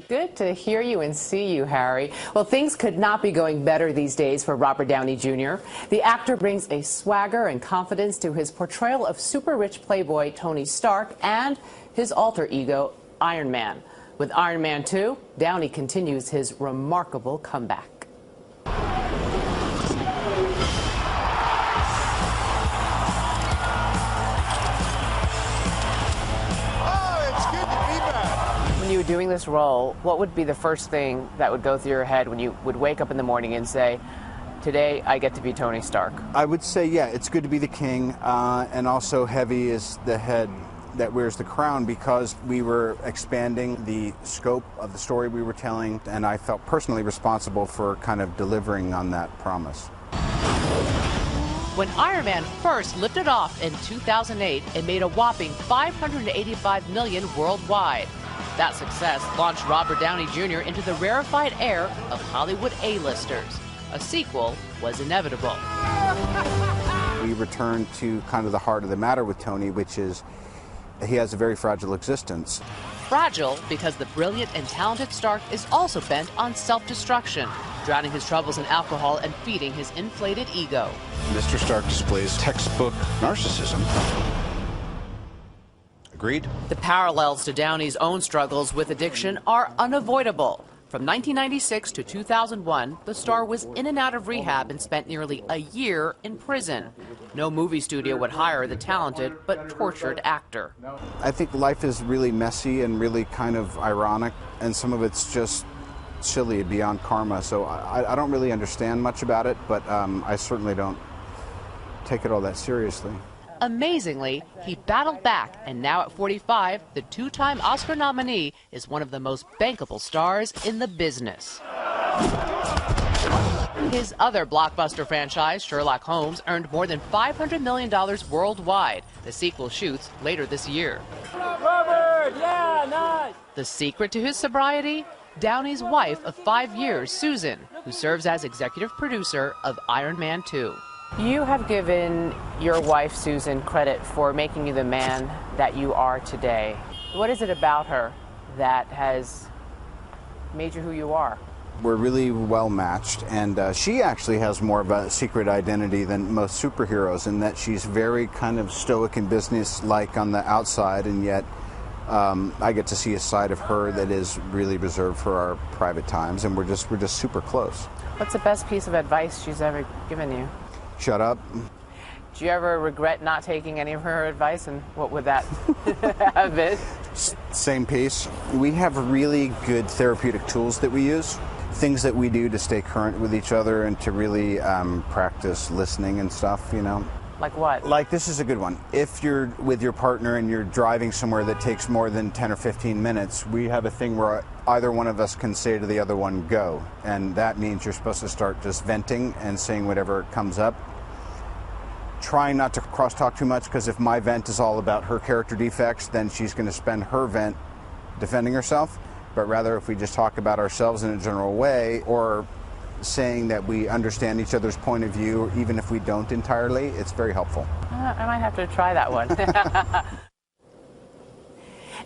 Good to hear you and see you, Harry. Well, things could not be going better these days for Robert Downey Jr. The actor brings a swagger and confidence to his portrayal of super-rich playboy Tony Stark and his alter ego, Iron Man. With Iron Man 2, Downey continues his remarkable comeback. When you were doing this role, what would be the first thing that would go through your head when you would wake up in the morning and say, today I get to be Tony Stark? I would say, yeah, it's good to be the king, and also heavy is the head that wears the crown, because we were expanding the scope of the story we were telling, and I felt personally responsible for kind of delivering on that promise. When Iron Man first lifted off in 2008, it made a whopping $585 million worldwide. That success launched Robert Downey Jr. into the rarefied air of Hollywood A-listers. A sequel was inevitable. We returned to kind of the heart of the matter with Tony, which is he has a very fragile existence. Fragile because the brilliant and talented Stark is also bent on self-destruction, drowning his troubles in alcohol and feeding his inflated ego. Mr. Stark displays textbook narcissism. Agreed? The parallels to Downey's own struggles with addiction are unavoidable. From 1996 to 2001, the star was in and out of rehab and spent nearly a year in prison. No movie studio would hire the talented but tortured actor. I think life is really messy and really kind of ironic, and some of it's just silly beyond karma, so I don't really understand much about it, but I certainly don't take it all that seriously. Amazingly, he battled back, and now at 45, the two-time Oscar nominee is one of the most bankable stars in the business. His other blockbuster franchise, Sherlock Holmes, earned more than $500 million worldwide. The sequel shoots later this year. Robert, yeah, nice. The secret to his sobriety? Downey's wife of 5 years, Susan, who serves as executive producer of Iron Man 2. You have given your wife, Susan, credit for making you the man that you are today. What is it about her that has made you who you are? We're really well matched, and she actually has more of a secret identity than most superheroes, in that she's very kind of stoic and business-like on the outside, and yet I get to see a side of her that is really reserved for our private times, and we're just super close. What's the best piece of advice she's ever given you? Shut up. Do you ever regret not taking any of her advice, and what would that have been? Same piece. We have really good therapeutic tools that we use, things that we do to stay current with each other and to really practice listening and stuff, you know. Like what? Like, this is a good one. If you're with your partner and you're driving somewhere that takes more than 10 or 15 minutes, we have a thing where either one of us can say to the other one, go. And that means you're supposed to start just venting and saying whatever comes up. Trying not to crosstalk too much, because if my vent is all about her character defects, then she's going to spend her vent defending herself. But rather, if we just talk about ourselves in a general way, or saying that we understand each other's point of view, even if we don't entirely, it's very helpful. I might have to try that one.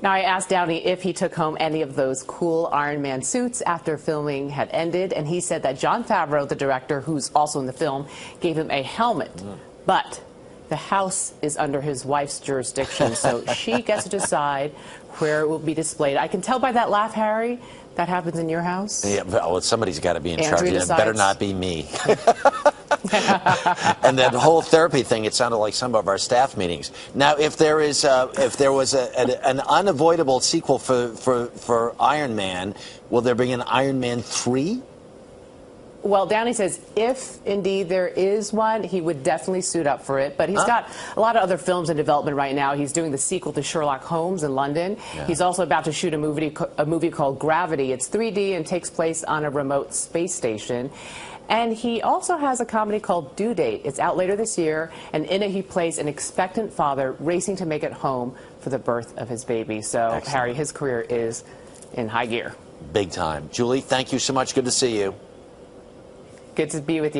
Now, I asked Downey if he took home any of those cool Iron Man suits after filming had ended, and he said that Jon Favreau, the director, who's also in the film, gave him a helmet. But the house is under his wife's jurisdiction, so she gets to decide where it will be displayed. I can tell by that laugh, Harry, that happens in your house. Yeah, well, somebody's got to be in Andrew charge. decides. It better not be me. And that whole therapy thing, it sounded like some of our staff meetings. Now, if there was an unavoidable sequel for Iron Man, will there be an Iron Man 3? Well, Downey says if indeed there is one, he would definitely suit up for it. But he's got a lot of other films in development right now. He's doing the sequel to Sherlock Holmes in London. Yeah. He's also about to shoot a movie called Gravity. It's 3D and takes place on a remote space station. And he also has a comedy called Due Date. It's out later this year, and in it he plays an expectant father racing to make it home for the birth of his baby. So, excellent. Harry, his career is in high gear. Big time. Julie, thank you so much. Good to see you. Good to be with you.